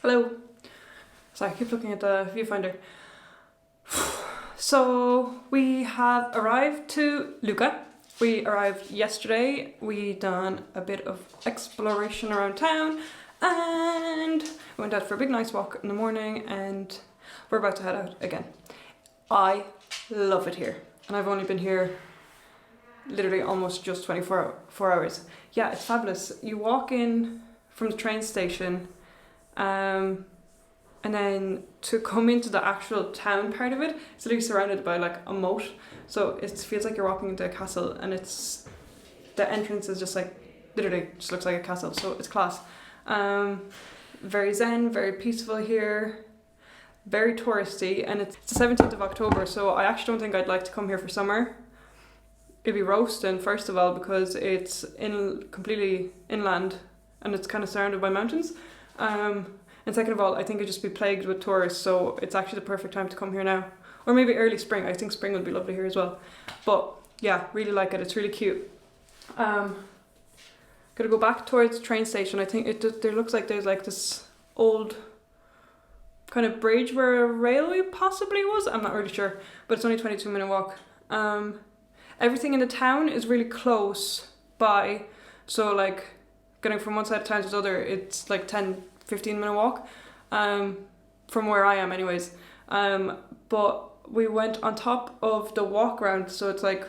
Hello. Sorry, I keep looking at the viewfinder. So we have arrived to Lucca. We arrived yesterday. We done a bit of exploration around town and went out for a big nice walk in the morning, and we're about to head out again. I love it here, and I've only been here literally almost just 4 hours. Yeah, it's fabulous. You walk in from the train station, and then to come into the actual town part of it, it's literally surrounded by like a moat. So it feels like you're walking into a castle, and the entrance is just like, literally just looks like a castle, so it's class. Very zen, very peaceful here, very touristy, and it's the 17th of October, so I actually don't think I'd like to come here for summer. It'd be roasting, first of all, because it's completely inland and it's kind of surrounded by mountains. And second of all, I think it'd just be plagued with tourists, so it's actually the perfect time to come here now. Or maybe early spring. I think spring would be lovely here as well. But yeah, really like it. It's really cute. Gonna go back towards the train station. I think there looks like there's like this old kind of bridge where a railway possibly was. I'm not really sure, but it's only a 22-minute walk. Everything in the town is really close by, so like getting from one side of town to the other, it's like 10-15-minute walk, from where I am anyways. But we went on top of the walk around, so it's like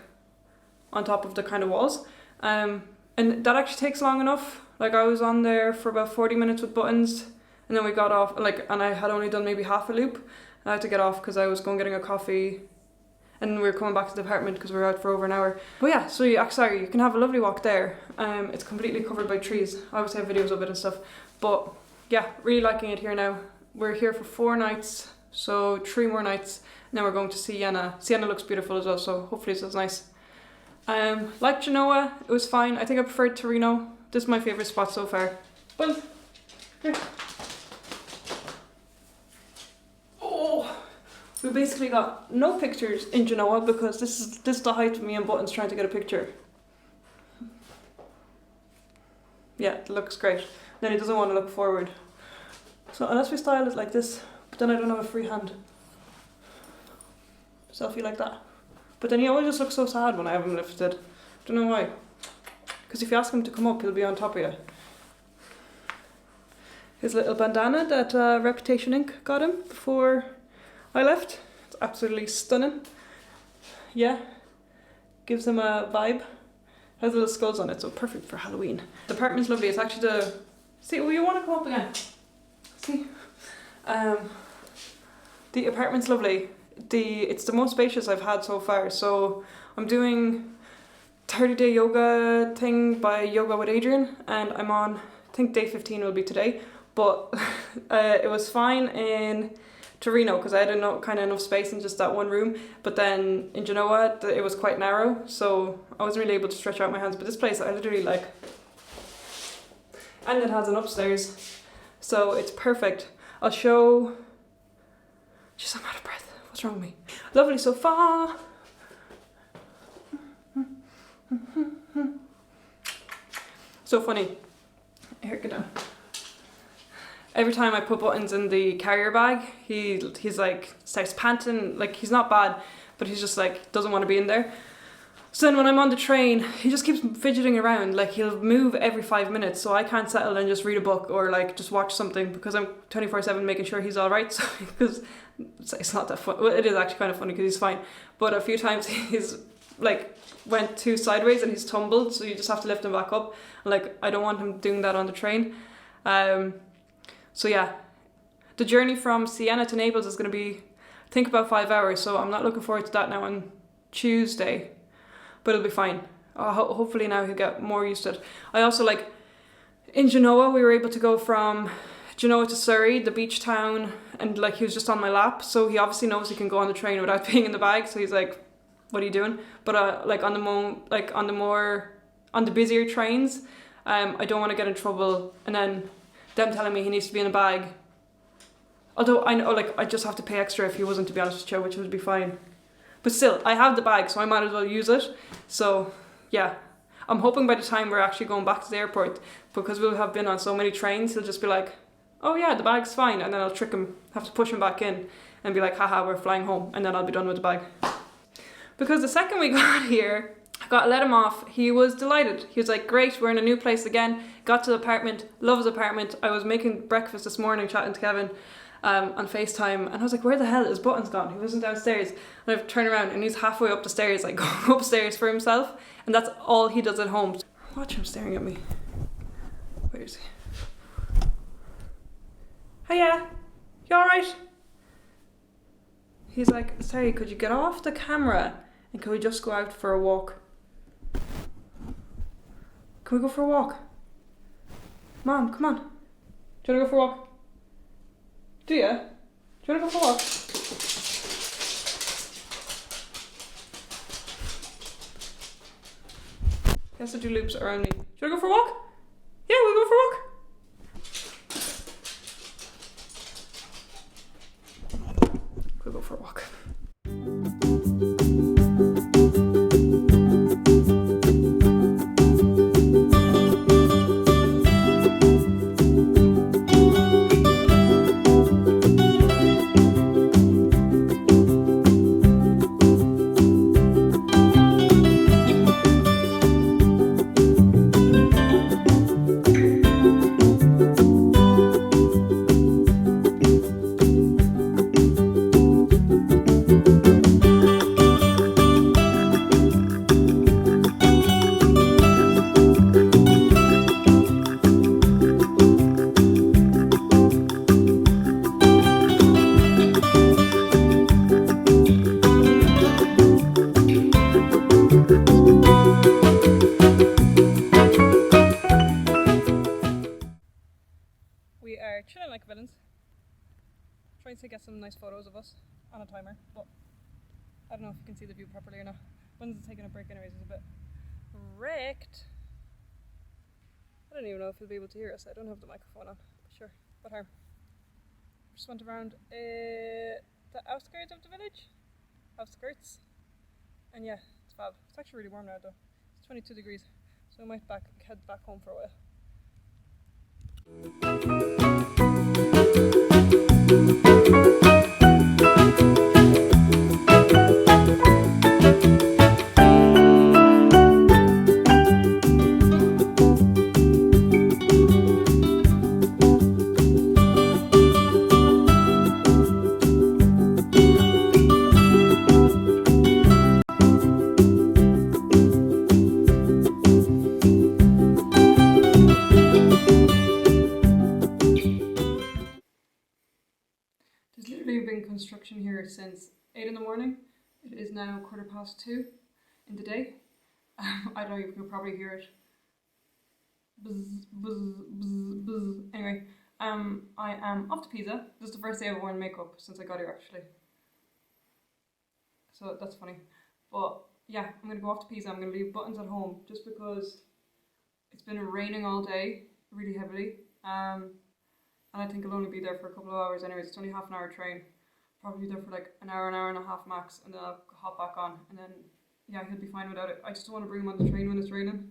on top of the kind of walls, and that actually takes long enough. Like I was on there for about 40 minutes with buttons, and then we got off, and I had only done maybe half a loop. I had to get off because I was going getting a coffee, and we were coming back to the apartment because we were out for over an hour. But yeah, so you can have a lovely walk there. It's completely covered by trees. I always have videos of it and stuff. But yeah, really liking it here now. We're here for 4 nights, so 3 more nights. And then we're going to Siena. Siena looks beautiful as well, so hopefully it's nice. Like Genoa, it was fine. I think I preferred Torino. This is my favourite spot so far. Well, here. We basically got no pictures in Genoa because this is the height of me and Buttons trying to get a picture. Yeah, it looks great. Then he doesn't want to look forward. So unless we style it like this, but then I don't have a free hand. Selfie like that. But then he always just looks so sad when I have him lifted. Don't know why. Because if you ask him to come up, he'll be on top of you. His little bandana that Reputation Inc. got him before I left. It's absolutely stunning. Yeah, gives him a vibe. Has little skulls on it, so perfect for Halloween. The apartment's lovely. It's actually see, well, you want to come up again? See, the apartment's lovely. It's the most spacious I've had so far. So I'm doing 30-day yoga thing by Yoga with Adrian, and I'm on, I think day 15 will be today. But it was fine in Torino because I had enough space in just that one room, but then in Genoa it was quite narrow, so I wasn't really able to stretch out my hands. But this place I literally like, and it has an upstairs, so it's perfect. I'll show. Jeez, I'm out of breath. What's wrong with me? Lovely so far. So funny. Here, get down. Every time I put Buttons in the carrier bag, he's like starts panting. Like he's not bad, but he's just like doesn't want to be in there. So then when I'm on the train, he just keeps fidgeting around. Like he'll move every 5 minutes, so I can't settle and just read a book or like just watch something because I'm 24/7 making sure he's all right. So because it's not that fun. Well, it is actually kind of funny because he's fine. But a few times he's like went too sideways and he's tumbled, so you just have to lift him back up. And, like I don't want him doing that on the train. So yeah, the journey from Siena to Naples is going to be, I think, about 5 hours, so I'm not looking forward to that now on Tuesday, but it'll be fine. Hopefully now he'll get more used to it. I also like, in Genoa, we were able to go from Genoa to Surrey, the beach town, and like he was just on my lap, so he obviously knows he can go on the train without being in the bag, so he's like, what are you doing? But like on the busier trains, I don't want to get in trouble, and then them telling me he needs to be in a bag. Although I know, like, I just have to pay extra if he wasn't, to be honest with you, which would be fine. But still, I have the bag, so I might as well use it. So, yeah. I'm hoping by the time we're actually going back to the airport, because we'll have been on so many trains, he'll just be like, oh yeah, the bag's fine, and then I'll trick him, have to push him back in and be like, haha, we're flying home, and then I'll be done with the bag. Because the second we got here, I let him off, he was delighted. He was like, great, we're in a new place again. Got to the apartment, love his apartment. I was making breakfast this morning chatting to Kevin on FaceTime, and I was like, where the hell is his button's gone? He wasn't downstairs. And I've turned around and he's halfway up the stairs, like going upstairs for himself, and that's all he does at home. Watch him staring at me. Where is he? Hiya, you alright? He's like, sorry, could you get off the camera and can we just go out for a walk? Can we go for a walk? Mom, come on. Do you want to go for a walk? Do you? Do you want to go for a walk? He has to do loops around me. Do you want to go for a walk? Yeah, we'll go for a walk. We'll go for a walk. We are chilling like villains, trying to get some nice photos of us on a timer, but I don't know if you can see the view properly or not. One's taking a break anyways, it's a bit wrecked. I don't even know if you'll be able to hear us. I don't have the microphone on, but sure, what harm. Just went around the outskirts of the village, outskirts, and yeah, it's fab. It's actually really warm now though. It's 22 degrees, so I might head back home for a while. There's literally been construction here since 8 in the morning. It is now 2:15 in the day. I don't know, you can probably hear it. Buzz, buzz, buzz, buzz. Anyway, I am off to Pisa. This is the first day I've worn makeup since I got here actually. So that's funny. But yeah, I'm going to go off to Pisa. I'm going to leave buttons at home just because it's been raining all day, really heavily. And I think I'll only be there for a couple of hours anyways. It's only half an hour train. Probably be there for like an hour and a half max, and then I'll hop back on, and then yeah, he'll be fine without it. I just don't want to bring him on the train when it's raining.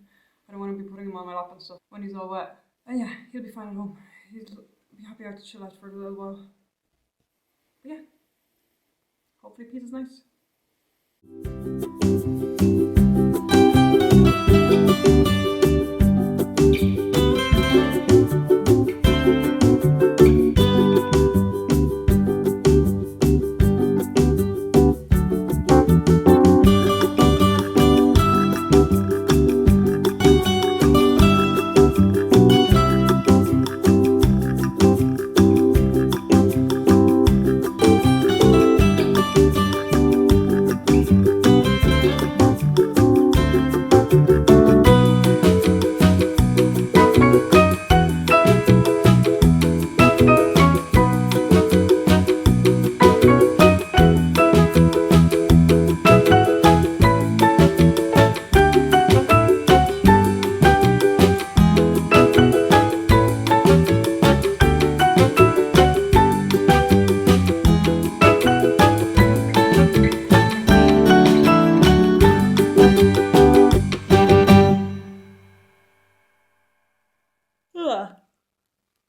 I don't want to be putting him on my lap and stuff when he's all wet. And yeah, he'll be fine at home. He'll be happy out to chill out for a little while. But yeah, hopefully Pisa's nice.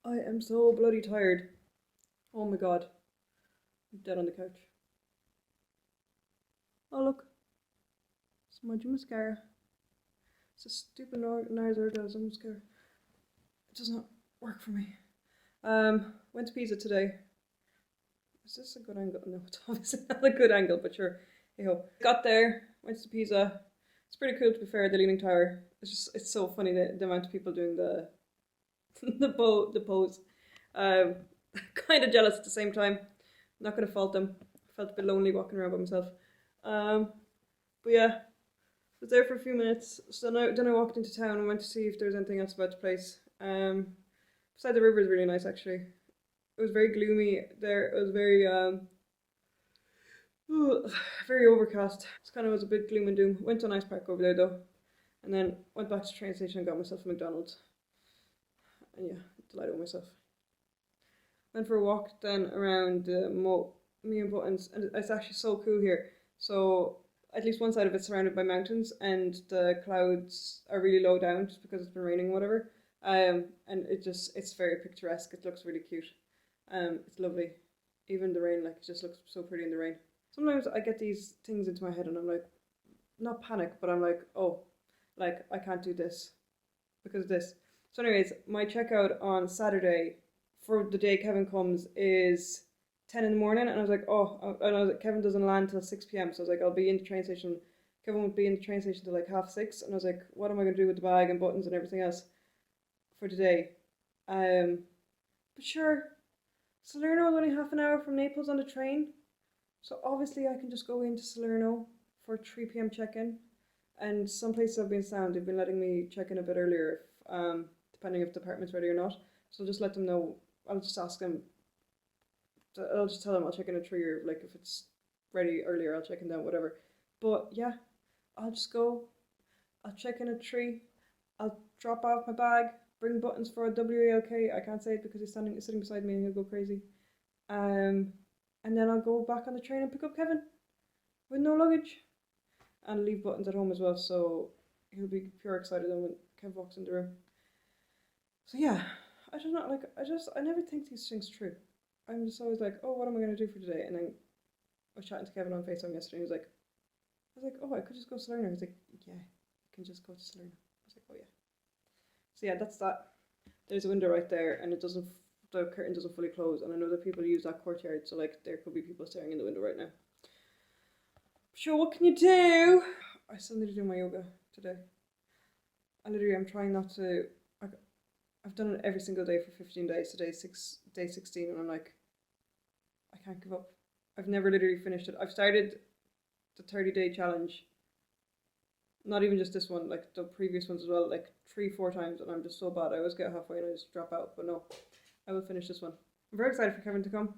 I am so bloody tired. Oh my god. I'm dead on the couch. Oh look. Smudge mascara. It's a stupid Narzar does mascara. It does not work for me. Went to Pisa today. Is this a good angle? No, it's obviously not a good angle, but sure. Hey ho. Got there, went to Pisa. It's pretty cool to be fair, the Leaning Tower. It's so funny the amount of people doing the the pose. Kind of jealous at the same time. Not gonna fault them. Felt a bit lonely walking around by myself. But yeah, was there for a few minutes. So then I walked into town and went to see if there was anything else about the place. Beside the river is really nice actually. It was very gloomy there. It was very very overcast. It kind of was a bit gloom and doom. Went to an ice park over there though, and then went back to the train station and got myself a McDonald's. And yeah, delighted with myself. Went for a walk then around me and Buttons, and it's actually so cool here. So at least one side of it's surrounded by mountains, and the clouds are really low down just because it's been raining or whatever. And it's very picturesque. It looks really cute. It's lovely. Even the rain, like, it just looks so pretty in the rain. Sometimes I get these things into my head and I'm like, not panic, but I'm like, oh, like, I can't do this because of this. So anyways, my checkout on Saturday for the day Kevin comes is 10 in the morning, and I was like, oh, and I was like, Kevin doesn't land till 6 p.m. So I was like, I'll be in the train station. Kevin won't be in the train station till like 6:30, and I was like, what am I going to do with the bag and buttons and everything else for today? But sure, Salerno is only half an hour from Naples on the train, so obviously I can just go into Salerno for 3 p.m. check-in. And some places have been sound, they've been letting me check in a bit earlier, depending if the apartment's ready or not. So just let them know. I'll just ask them. I'll just tell them I'll check in at 3, or like if it's ready earlier, I'll check in then, whatever. But yeah, I'll just go. I'll check in at 3. I'll drop off my bag. Bring buttons for a WALK. I can't say it because he's sitting beside me and he'll go crazy. And then I'll go back on the train and pick up Kevin with no luggage, and leave buttons at home as well. So he'll be pure excited when Kev walks in the room. So yeah, I don't know. Like I never think these things through. I'm just always like, oh, what am I gonna do for today? And then I was chatting to Kevin on FaceTime yesterday. He was like, oh, I could just go to Salerno. He's like, yeah, you can just go to Salerno. I was like, oh yeah. So yeah, that's that. There's a window right there, and the curtain doesn't fully close, and I know that people use that courtyard, so like there could be people staring in the window right now. Sure, what can you do? I still need to do my yoga today. I'm trying not to. I've done it every single day for 15 days. Today's day 16, and I'm like, I can't give up. I've never literally finished it. I've started the 30-day challenge. Not even just this one, like the previous ones as well, like 3-4 times, and I'm just so bad. I always get halfway and I just drop out, but no, I will finish this one. I'm very excited for Kevin to come.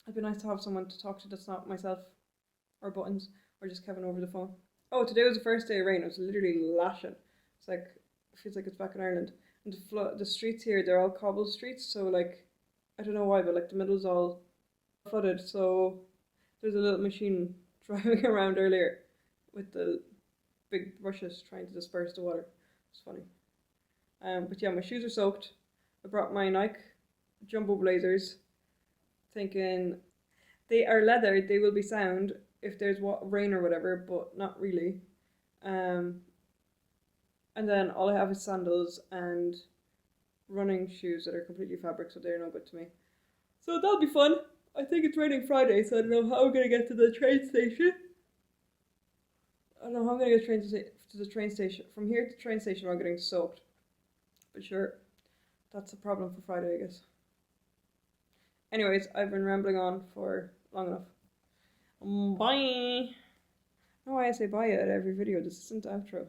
It'd be nice to have someone to talk to that's not myself or Buttons or just Kevin over the phone. Oh, today was the first day of rain. It was literally lashing. It's like, it feels like it's back in Ireland. And the streets here, they're all cobble streets, so like, I don't know why, but like the middle's all flooded. So there's a little machine driving around earlier with the big brushes trying to disperse the water. It's funny. But yeah, my shoes are soaked. I brought my Nike Jumbo Blazers, thinking they are leather, they will be sound if there's rain or whatever, but not really. And then all I have is sandals and running shoes that are completely fabric, so they're no good to me. So that'll be fun. I think it's raining Friday, so I don't know how I'm going to get to the train station. I don't know how I'm going to get to the train station. From here to the train station, I'm getting soaked. But sure, that's a problem for Friday, I guess. Anyways, I've been rambling on for long enough. Bye! I don't know why I say bye at every video. This isn't the outro.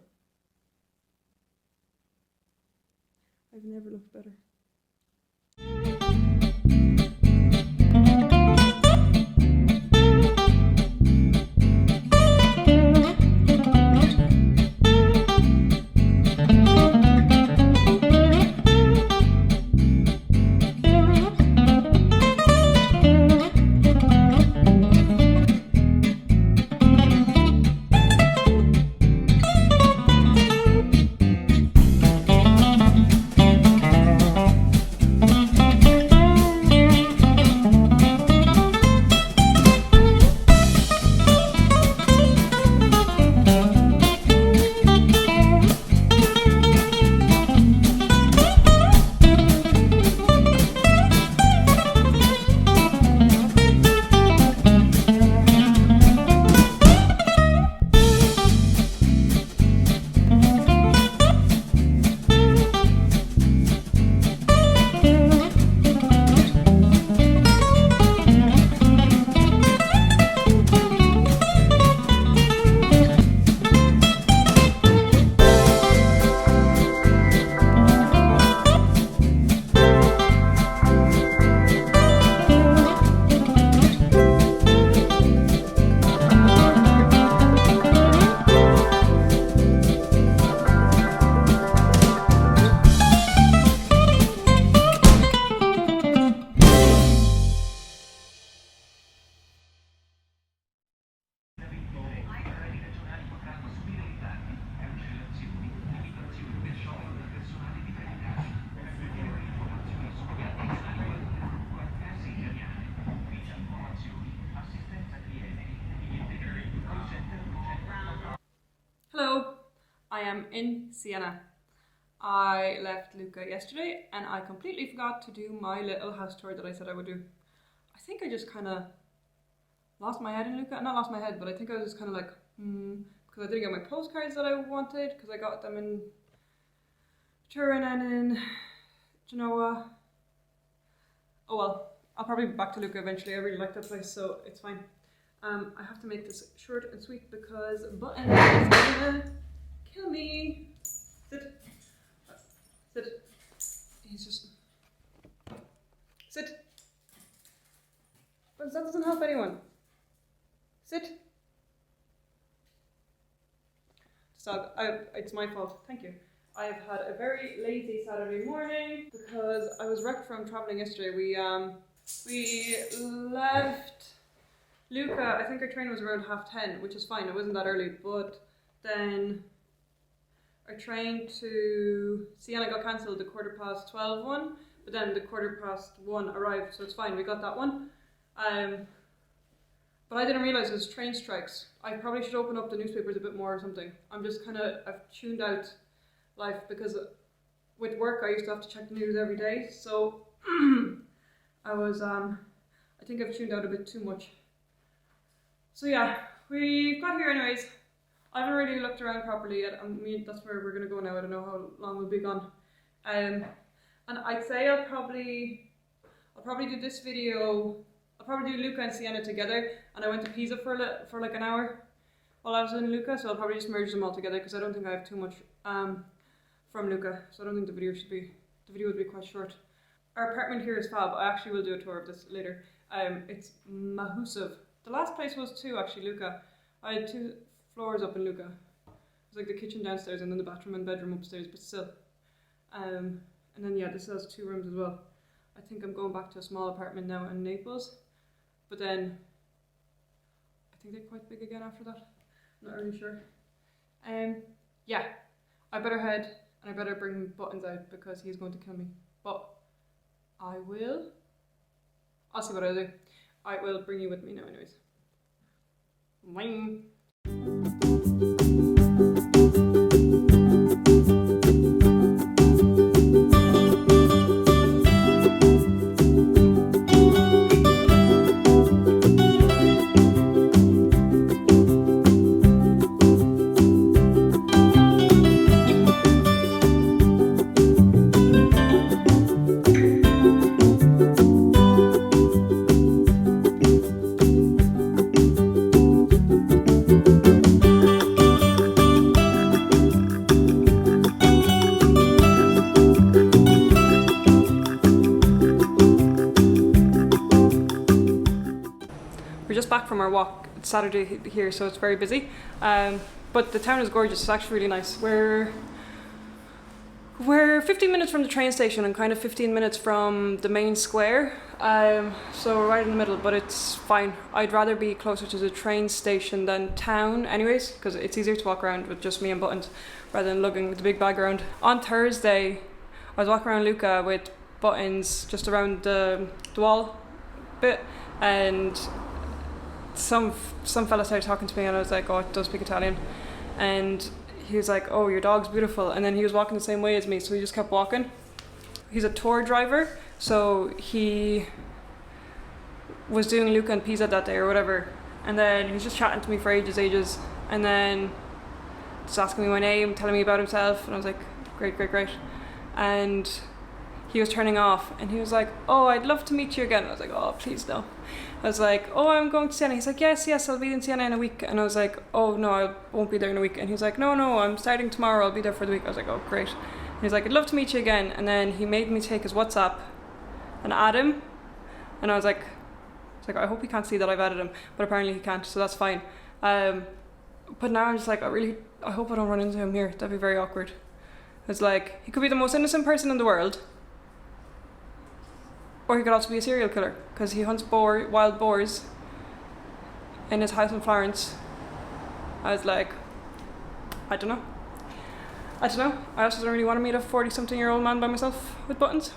I've never looked better. am in Siena. I left Lucca yesterday and I completely forgot to do my little house tour that I said I would do. I think I just kind of lost my head in Lucca. Not lost my head, but I think I was just kind of like, because I didn't get my postcards that I wanted, because I got them in Turin and in Genoa. Oh well, I'll probably be back to Lucca eventually. I really like that place, so it's fine. I have to make this short and sweet because Button is gonna kill me. Sit. Sit. He's just... Sit. But that doesn't help anyone. Sit. So it's my fault. Thank you. I've had a very lazy Saturday morning because I was wrecked from traveling yesterday. We left Lucca. I think our train was around 10:30, which is fine. It wasn't that early, but then our train to Siena got cancelled, the 12:15 one, but then the 1:15 arrived, so it's fine. We got that one. But I didn't realise it was train strikes. I probably should open up the newspapers a bit more or something. I've tuned out life because with work I used to have to check the news every day, so I think I've tuned out a bit too much. So yeah, we got here anyways. I haven't really looked around properly yet. That's where we're gonna go now. I don't know how long we'll be gone. And I'd say I'll probably do this video. I'll probably do Lucca and Siena together. And I went to Pisa for like an hour while I was in Lucca, so I'll probably just merge them all together because I don't think I have too much from Lucca. So I don't think the video would be quite short. Our apartment here is fab. I actually will do a tour of this later. It's massive. The last place was 2 actually, Lucca. I had 2 floors up in Lucca. It was like the kitchen downstairs and then the bathroom and bedroom upstairs, but still. And then yeah, this has 2 rooms as well. I think I'm going back to a small apartment now in Naples, but then I think they're quite big again after that. I'm not really sure. Yeah, I better head and I better bring Buttons out because he's going to kill me. But I'll see what I do. I will bring you with me now anyways. Wing. We're just back from our walk. It's Saturday here, so it's very busy. But the town is gorgeous. It's actually really nice. We're 15 minutes from the train station and kind of 15 minutes from the main square. So we're right in the middle, but it's fine. I'd rather be closer to the train station than town anyways, because it's easier to walk around with just me and Buttons rather than lugging the big bag around. On Thursday, I was walking around Lucca with Buttons just around the wall bit, and some fella started talking to me and I was like, oh, I don't speak Italian. And he was like, oh, your dog's beautiful. And then he was walking the same way as me, so he just kept walking. He's a tour driver, so he was doing Lucca and Pisa that day or whatever. And then he was just chatting to me for ages. And then just asking me my name, telling me about himself. And I was like, great. And he was turning off and he was like, oh, I'd love to meet you again. I was like, oh, please no. I was like, oh, I'm going to Siena. He's like, yes, I'll be in Siena in a week. And I was like, oh, no, I won't be there in a week. And he's like, no, I'm starting tomorrow. I'll be there for the week. I was like, oh, great. And he's like, I'd love to meet you again. And then he made me take his WhatsApp and add him. And I was like, I hope he can't see that I've added him. But apparently he can't, so that's fine. But now I'm just like, I hope I don't run into him here. That'd be very awkward. It's like, he could be the most innocent person in the world. Or he could also be a serial killer, because he hunts wild boars in his house in Florence. I was like, I don't know. I also don't really want to meet a 40-something-year-old man by myself with Buttons.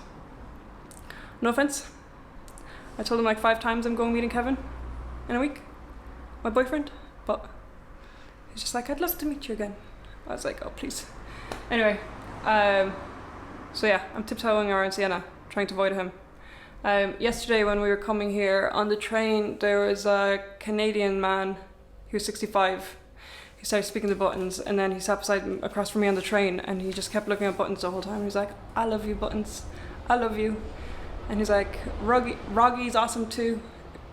No offense. I told him like 5 times I'm going meeting Kevin in a week, my boyfriend, but he's just like, I'd love to meet you again. I was like, oh please. Anyway, so yeah, I'm tiptoeing around Siena, trying to avoid him. Yesterday when we were coming here on the train, there was a Canadian man, he was 65. He started speaking the buttons, and then he sat across from me on the train, and he just kept looking at buttons the whole time. He's like, I love you, buttons, I love you. And he's like, Roggy's awesome too.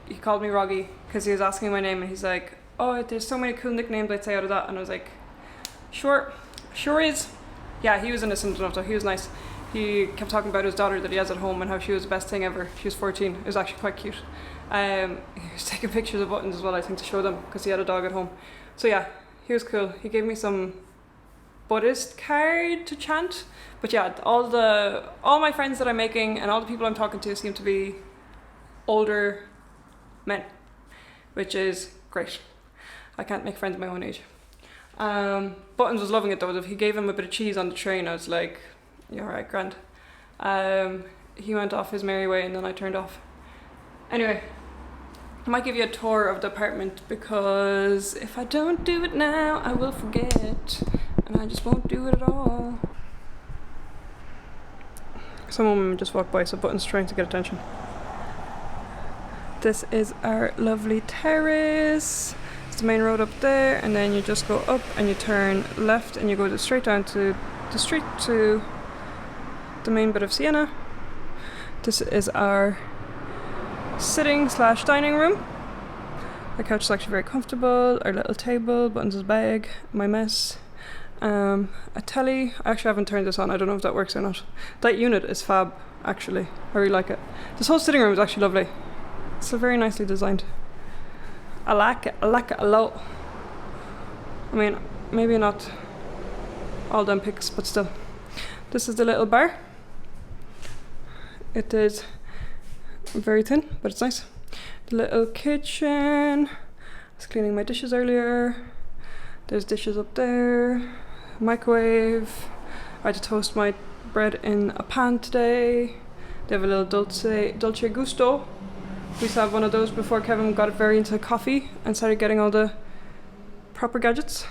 He called me Roggy because he was asking my name, and he's like, oh, there's so many cool nicknames I'd say out of that. And I was like, sure is. Yeah, he was innocent enough though, he was nice. He kept talking about his daughter that he has at home and how she was the best thing ever. She was 14, it was actually quite cute. He was taking pictures of buttons as well, I think, to show them, because he had a dog at home. So yeah, he was cool. He gave me some Buddhist card to chant. But yeah, all my friends that I'm making and all the people I'm talking to seem to be older men, which is great. I can't make friends my own age. Buttons was loving it though. If he gave him a bit of cheese on the train, I was like, yeah, alright, grand. He went off his merry way and then I turned off. Anyway, I might give you a tour of the apartment, because if I don't do it now, I will forget, and I just won't do it at all. Some woman just walked by, so Button's trying to get attention. This is our lovely terrace. It's the main road up there, and then you just go up and you turn left and you go straight down to the street to the main bit of Siena. This is our sitting / dining room. The couch is actually very comfortable. Our little table, Buttons' bag, my mess, a telly. I actually haven't turned this on. I don't know if that works or not. That unit is fab, actually. I really like it. This whole sitting room is actually lovely. It's so very nicely designed. I like it a lot. I mean, maybe not all them pics, but still. This is the little bar. It is very thin, but it's nice. The little kitchen. I was cleaning my dishes earlier. There's dishes up there. Microwave. I had to toast my bread in a pan today. They have a little dolce gusto. We used to have one of those before Kevin got very into coffee and started getting all the proper gadgets.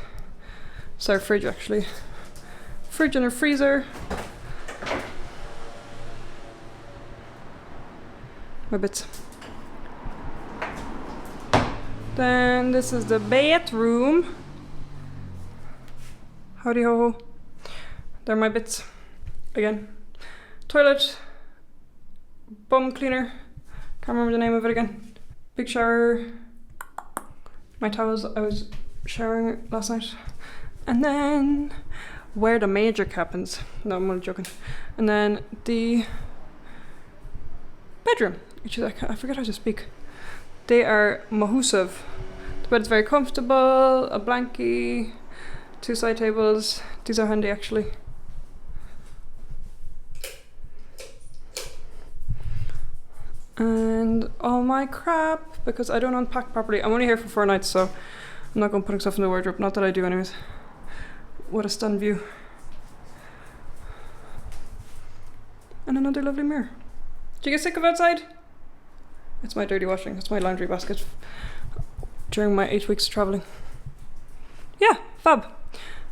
It's our fridge, actually. Fridge and a freezer. My bits. Then this is the bathroom. Howdy ho ho. They're my bits. Again. Toilet. Bum cleaner. Can't remember the name of it again. Big shower. My towels. I was showering last night. And then where the magic happens. No, I'm only joking. And then the bedroom, which is, I forget how to speak. They are mahusav. The bed is very comfortable, a blankie, 2 side tables. These are handy actually. And all my crap, because I don't unpack properly. I'm only here for 4 nights, so I'm not going to put stuff in the wardrobe. Not that I do anyways. What a stunned view. And another lovely mirror. Did you get sick of outside? It's my dirty washing. It's my laundry basket during my 8 weeks of travelling. Yeah, fab.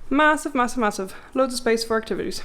Massive, massive, massive. Loads of space for activities.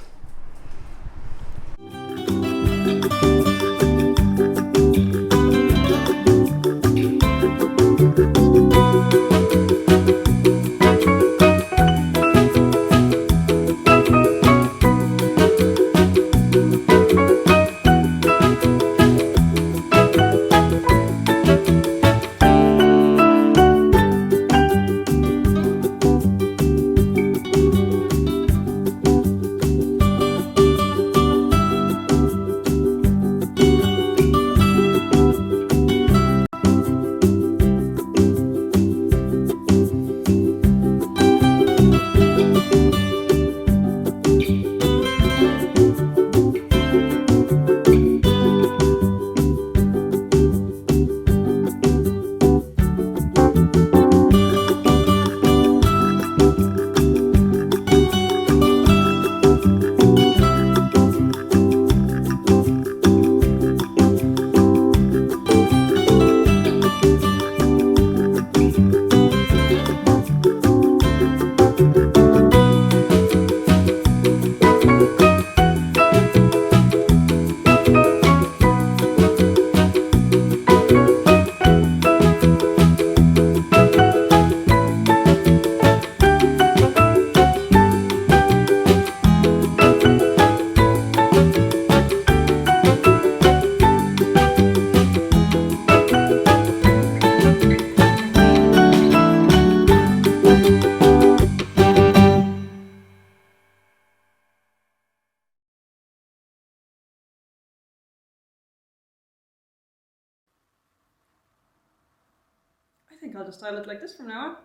think I'll just style it like this from now on.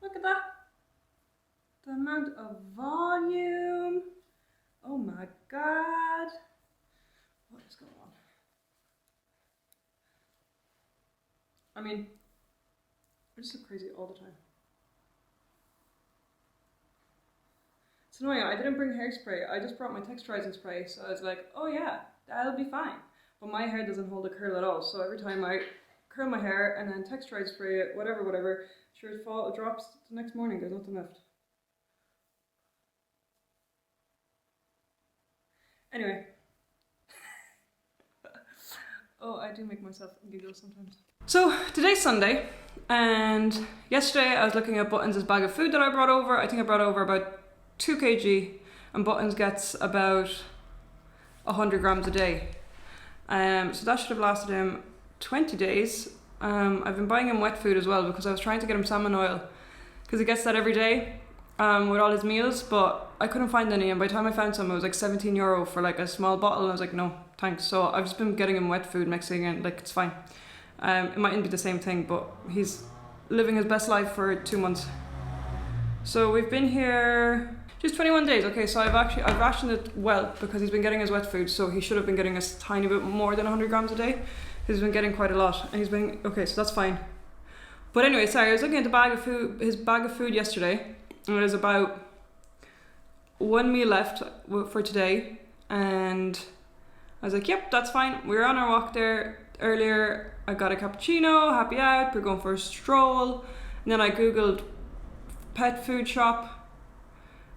Look at that. The amount of volume. Oh my god. What is going on? I mean, I just look crazy all the time. It's annoying, I didn't bring hairspray, I just brought my texturizing spray, so I was like, oh yeah, that'll be fine. But my hair doesn't hold a curl at all, so every time I curl my hair and then texturize spray it, whatever, sure it drops the next morning, there's nothing left. Anyway. Oh, I do make myself giggle sometimes. So, today's Sunday, and yesterday I was looking at Buttons' bag of food that I brought over. I think I brought over about 2 kg, and Buttons gets about 100 grams a day. So that should have lasted him 20 days. I've been buying him wet food as well because I was trying to get him salmon oil because he gets that every day with all his meals, but I couldn't find any, and by the time I found some it was like €17 for like a small bottle, and I was like, no thanks. So I've just been getting him wet food, mixing it, like it's fine. It mightn't be the same thing, but he's living his best life for 2 months. So we've been here just 21 days. Okay, so I've rationed it well because he's been getting his wet food, so he should have been getting a tiny bit more than 100 grams a day. He's been getting quite a lot, and he's been okay, so that's fine. But anyway, sorry, I was looking at his bag of food yesterday, and there's about 1 meal left for today, and I was like, yep, that's fine. We were on our walk there earlier. I got a cappuccino, happy out, we're going for a stroll, and then I googled pet food shop,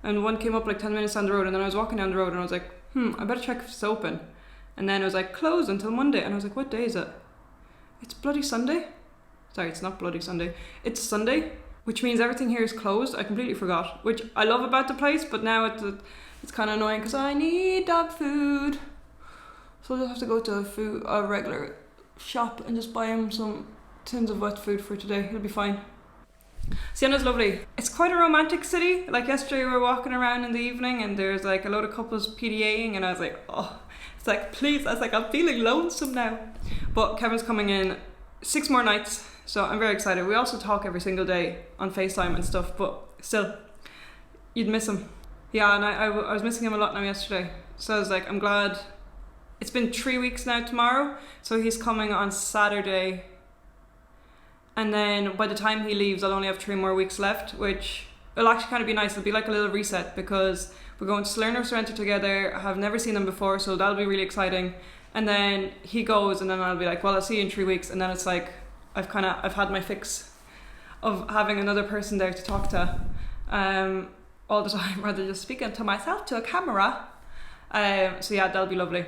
and one came up like 10 minutes down the road, and then I was walking down the road and I was like, I better check if it's open. And then it was like closed until Monday, and I was like, what day is it? It's bloody Sunday? Sorry, it's not bloody Sunday. It's Sunday, which means everything here is closed. I completely forgot, which I love about the place, but now it's kind of annoying because I need dog food. So I'll just have to go to a regular shop and just buy him some tins of wet food for today. He'll be fine. Siena's lovely. It's quite a romantic city. Like yesterday we were walking around in the evening and there's like a load of couples PDAing, and I was like, oh, it's like, please, I was like, I'm feeling lonesome now. But Kevin's coming in 6 more nights, so I'm very excited. We also talk every single day on FaceTime and stuff, but still, you'd miss him. Yeah, and I was missing him a lot now yesterday. So I was like, I'm glad. It's been 3 weeks now tomorrow, so he's coming on Saturday. And then by the time he leaves, I'll only have 3 more weeks left, which will actually kind of be nice. It'll be like a little reset because we're going to Slurner Centre together. I have never seen them before, so that'll be really exciting. And then he goes, and then I'll be like, well, I'll see you in 3 weeks. And then it's like, I've had my fix of having another person there to talk to all the time, rather than just speaking to myself to a camera. So yeah, that'll be lovely.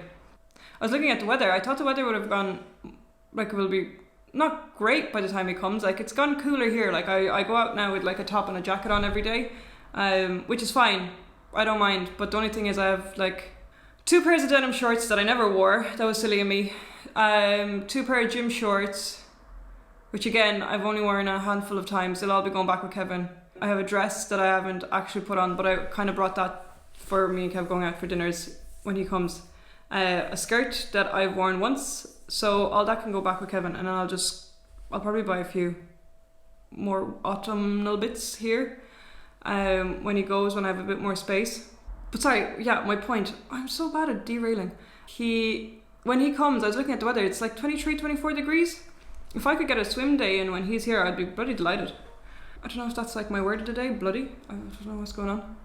I was looking at the weather. I thought the weather would have gone, like, it will be not great by the time he comes. Like, it's gone cooler here. Like, I go out now with like a top and a jacket on every day, which is fine. I don't mind. But the only thing is I have like 2 pairs of denim shorts that I never wore. That was silly of me. 2 pair of gym shorts, which again, I've only worn a handful of times. They'll all be going back with Kevin. I have a dress that I haven't actually put on, but I kind of brought that for me and Kev going out for dinners when he comes. A skirt that I've worn once, so all that can go back with Kevin, and then I'll probably buy a few more autumnal bits here when he goes, when I have a bit more space. But sorry, yeah, my point, I'm so bad at derailing. When he comes, I was looking at the weather, it's like 23, 24 degrees. If I could get a swim day in when he's here, I'd be bloody delighted. I don't know if that's like my word of the day, bloody. I don't know what's going on.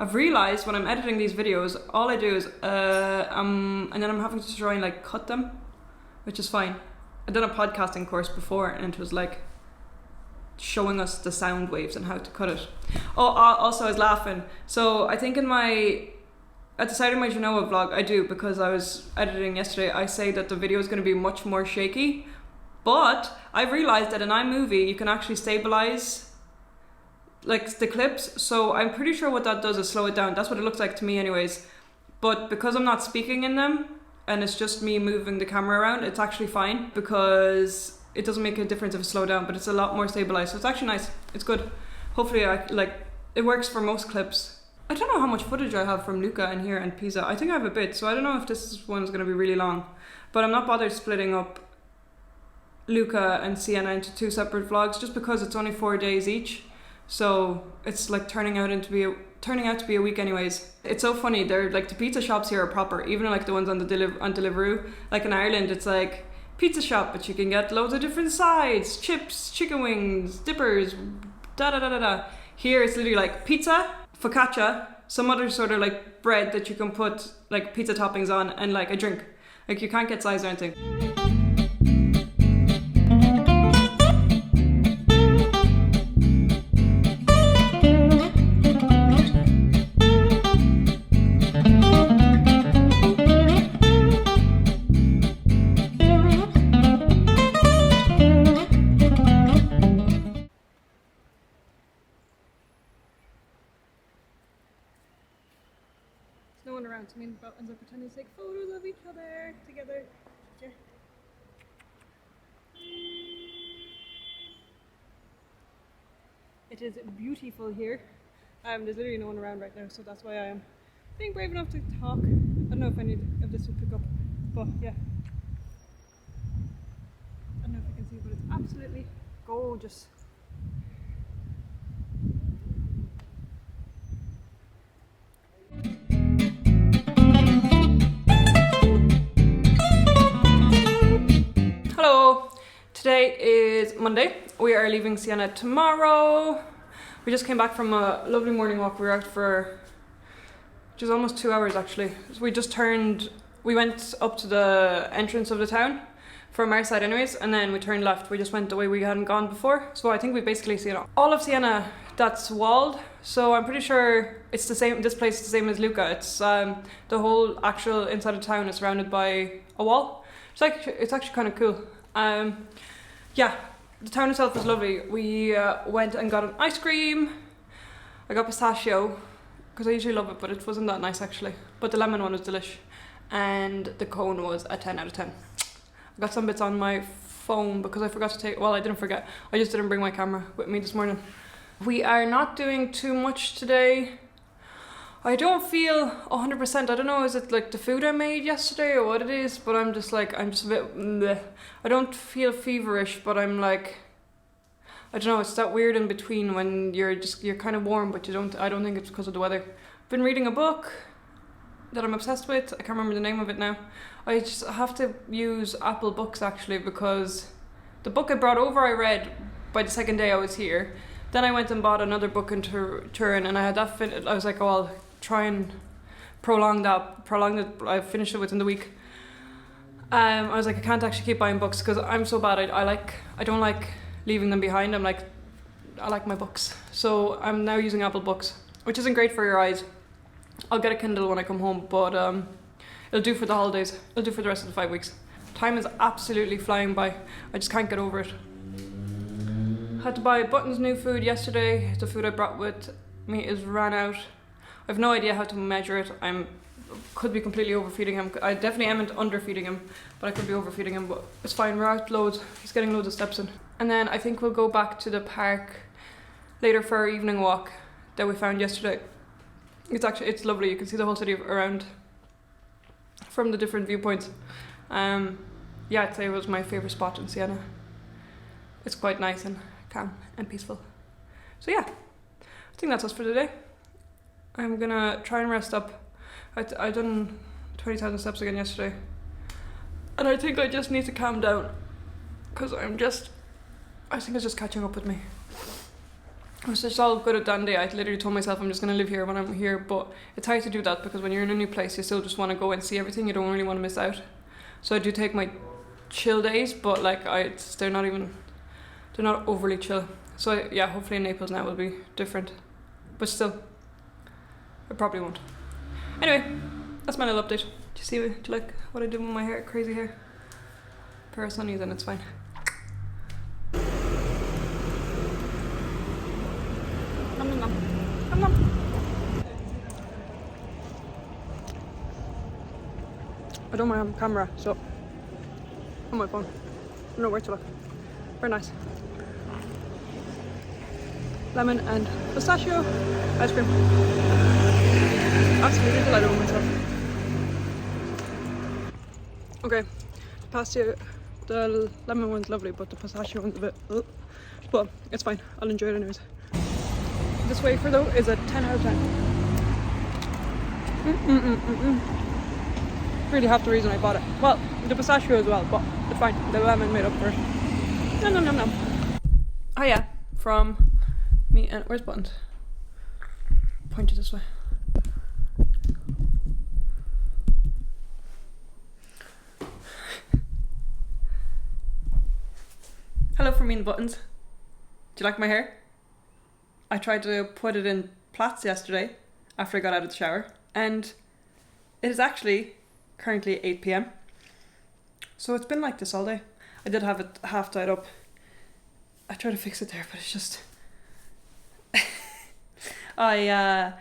I've realised when I'm editing these videos, all I do is, and then I'm having to try and like cut them, which is fine. I've done a podcasting course before, and it was like showing us the sound waves and how to cut it. Oh, also I was laughing. So I think at the side of my Genoa vlog, I do, because I was editing yesterday, I say that the video is going to be much more shaky, but I've realised that in iMovie you can actually stabilise like the clips, so I'm pretty sure what that does is slow it down. That's what it looks like to me anyways, but because I'm not speaking in them and it's just me moving the camera around, it's actually fine because it doesn't make a difference if it's slowed down, but it's a lot more stabilized, so it's actually nice. It's good. Hopefully it works for most clips. I don't know how much footage I have from Lucca and here and Pisa. I think I have a bit, so I don't know if this one is going to be really long, but I'm not bothered splitting up Lucca and Siena into 2 separate vlogs just because it's only 4 days each. So it's like turning out to be a week anyways. It's so funny, they're like, the pizza shops here are proper, even like the ones on Deliveroo. Like in Ireland it's like pizza shop, but you can get loads of different sides, chips, chicken wings, dippers, da da da da da. Here it's literally like pizza, focaccia, some other sort of like bread that you can put like pizza toppings on, and like a drink. Like you can't get sides or anything. No one around, so me and Buttons are pretending to take photos of each other together. Yeah. It is beautiful here. There's literally no one around right now, so that's why I am being brave enough to talk. I don't know if any of this will pick up, but yeah. I don't know if you can see, but it's absolutely gorgeous. Hello! Today is Monday. We are leaving Siena tomorrow. We just came back from a lovely morning walk. We were out for just almost 2 hours actually. So we went up to the entrance of the town from our side anyways, and then we turned left. We just went the way we hadn't gone before. So I think we basically seen all of Siena that's walled. So I'm pretty sure it's the same, this place is the same as Lucca. It's the whole actual inside of town is surrounded by a wall. It's actually kind of cool. Yeah, the town itself was lovely. We went and got an ice cream. I got pistachio because I usually love it, but it wasn't that nice actually. But the lemon one was delish, and the cone was a 10 out of 10. I got some bits on my phone because I forgot to take. Well, I didn't forget. I just didn't bring my camera with me this morning. We are not doing too much today. I don't feel 100%. I don't know, is it like the food I made yesterday or what it is, but I'm just a bit bleh. I don't feel feverish, but I'm like, I don't know, it's that weird in between when you're kind of warm, but I don't think it's because of the weather. I've been reading a book that I'm obsessed with. I can't remember the name of it now. I just have to use Apple Books actually, because the book I brought over I read by the second day I was here. Then I went and bought another book in Turin, and I had that I was like, oh, I'll try and prolong it. I finished it within the week. I was like, I can't actually keep buying books because I'm so bad. I don't like leaving them behind. I like my books. So I'm now using Apple Books, which isn't great for your eyes. I'll get a Kindle when I come home, but it'll do for the holidays. It'll do for the rest of the 5 weeks. Time is absolutely flying by. I just can't get over it. Had to buy Buttons new food yesterday. The food I brought with me is ran out. I have no idea how to measure it. Could be completely overfeeding him. I definitely am underfeeding him, but I could be overfeeding him, but it's fine. We're out loads. He's getting loads of steps in. And then I think we'll go back to the park later for our evening walk that we found yesterday. It's lovely. You can see the whole city around from the different viewpoints. Yeah, I'd say it was my favourite spot in Siena. It's quite nice and calm and peaceful. So yeah, I think that's us for today. I'm gonna try and rest up. I done 20,000 steps again yesterday, and I think I just need to calm down because I think it's just catching up with me. It was just all good at dandy. I literally told myself I'm just gonna live here when I'm here, but it's hard to do that because when you're in a new place you still just want to go and see everything. You don't really want to miss out. So I do take my chill days, but like they're not overly chill. So yeah, hopefully in Naples now will be different, but still I probably won't. Anyway, that's my little update. Do you like what I did with my hair? Crazy hair. Pair of sunnies and it's fine. I don't have a camera, so on my phone. I don't know where to look. Very nice. Lemon and pistachio ice cream. Absolutely delighted with myself. Okay, The lemon one's lovely, but the pistachio one's a bit ugh. But it's fine, I'll enjoy it anyways. This wafer though is a 10 out of 10. Really half the reason I bought it. Well, the pistachio as well, but it's fine. The lemon made up for it. No. Oh yeah, from me and where's Buttons? Point it this way. Hello from me and Buttons. Do you like my hair? I tried to put it in plaits yesterday after I got out of the shower, and it is actually currently 8 p.m. So it's been like this all day. I did have it half tied up. I tried to fix it there, but it's just I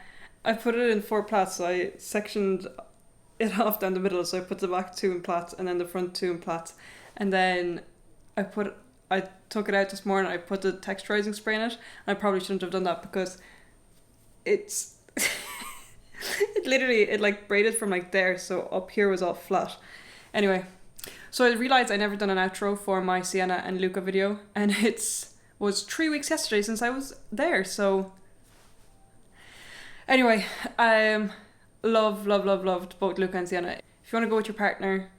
put it in 4 plaits, so I sectioned it off down the middle, so I put the back 2 in plaits and then the front 2 in plaits, and then I took it out this morning. I put the texturizing spray in it, and I probably shouldn't have done that because it's it like braided from like there, so up here was all flat. Anyway, so I realised I never done an outro for my Siena and Lucca video, and was 3 weeks yesterday since I was there, so anyway, loved both Lucca and Siena. If you want to go with your partner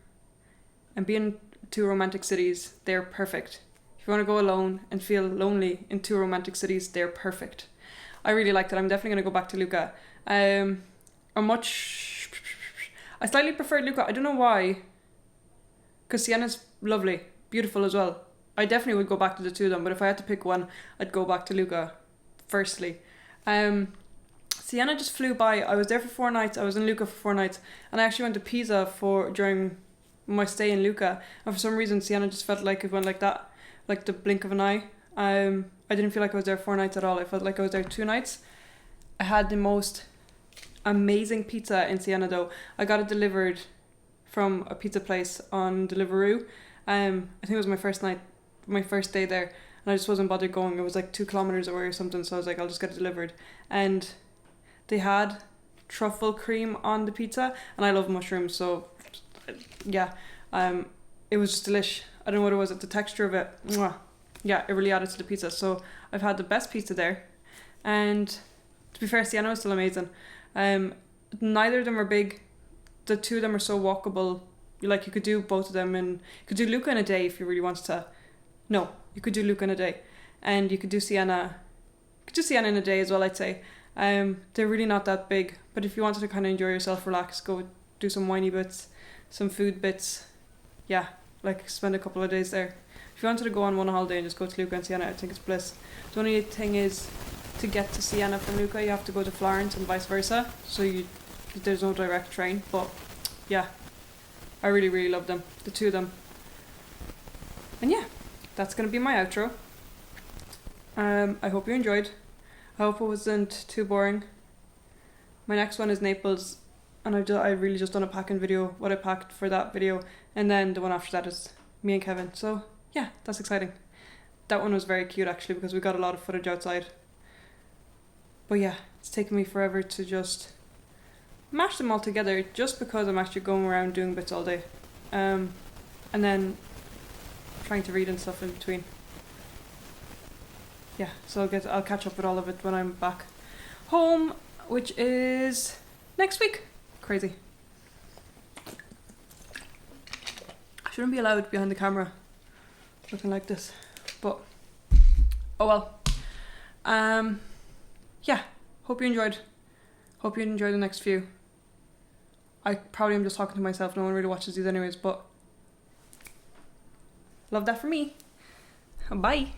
and be in 2 romantic cities, they're perfect. If you want to go alone and feel lonely in 2 romantic cities, they're perfect. I really liked it. I'm definitely going to go back to Lucca. I slightly preferred Lucca. I don't know why, because Siena's lovely, beautiful as well. I definitely would go back to the 2 of them, but if I had to pick one, I'd go back to Lucca firstly. Siena just flew by. I was there for 4 nights. I was in Lucca for 4 nights, and I actually went to Pisa during my stay in Lucca, and for some reason Siena just felt like it went like that, like the blink of an eye. I didn't feel like I was there 4 nights at all. I felt like I was there 2 nights. I had the most amazing pizza in Siena though. I got it delivered from a pizza place on Deliveroo. I think it was my first day there, and I just wasn't bothered going. It was like 2 kilometers away or something, so I was like, I'll just get it delivered. And they had truffle cream on the pizza, and I love mushrooms, so yeah, it was just delish. I don't know what it was, the texture of it, mwah. Yeah, it really added to the pizza. So I've had the best pizza there, and to be fair, Siena was still amazing. Neither of them are big. The 2 of them are so walkable. You could do both of them, and you could do Lucca in a day if you really wanted to. No, you could do Lucca in a day, and you could do Siena. You could do Siena in a day as well, I'd say. They're really not that big, but if you wanted to kind of enjoy yourself, relax, go do some winey bits, some food bits, yeah, like spend a couple of days there. If you wanted to go on one holiday and just go to Lucca and Siena, I think it's bliss. The only thing is, to get to Siena from Lucca, you have to go to Florence and vice versa, so there's no direct train, but yeah, I really love them, the 2 of them. And yeah, that's going to be my outro. I hope you enjoyed. I hope it wasn't too boring. My next one is Naples, and I really just done a packing video, what I packed for that video, and then the one after that is me and Kevin. So yeah, that's exciting. That one was very cute actually, because we got a lot of footage outside. But yeah, it's taken me forever to just mash them all together, just because I'm actually going around doing bits all day, and then trying to read and stuff in between. Yeah, so I'll catch up with all of it when I'm back home, which is next week. Crazy. I shouldn't be allowed behind the camera looking like this, but oh well. Yeah, hope you enjoyed. Hope you enjoy the next few. I probably am just talking to myself, no one really watches these anyways, but love that for me. Bye.